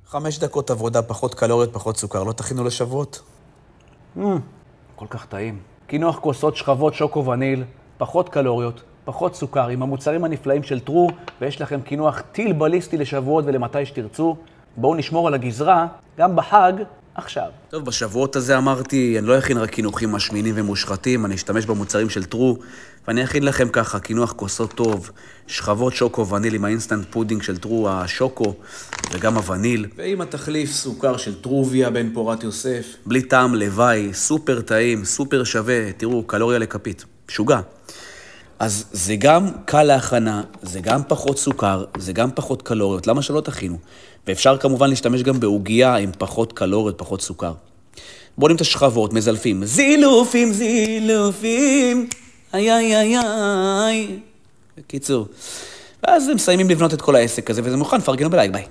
5 דקות עבודה, פחות קלוריות, פחות סוכר. לא תכינו לשבועות? כל כך טעים. קינוח כוסות שכבות שוקו וניל, פחות קלוריות, פחות סוכר, עם המוצרים הנפלאים של טרו, ויש לכם קינוח טיל בליסטי לשבועות ולמתי שתרצו. בואו נשמור על הגזרה, גם בחג, עכשיו. טוב, בשבועות הזה אמרתי, אני לא אכין רק קינוחים משמינים ומושחתים, אני אשתמש במוצרים של טרו, ואני אכין לכם ככה, קינוח כוסות טוב, שכבות שוקו וניל עם האינסטנט פודינג של טרו, השוקו, וגם הווניל. ועם התחליף סוכר של טרוביה בן פורת יוסף, בלי טעם לוואי, סופר טעים, סופר שווה, תראו, קלוריה לכפית, משוגע. אז זה גם קל להכנה, זה גם פחות סוכר, זה גם פחות קלוריות, למה שלא תכינו? ואפשר כמובן להשתמש גם בעוגיה עם פחות קלוריות, פחות סוכר. בונים את השכבות, מזלפים, זילופים, זילופים, איי איי איי איי. בקיצור, ואז הם מסיימים לבנות את כל העסק הזה, וזה מוכן, פרגנו בלייק, ביי.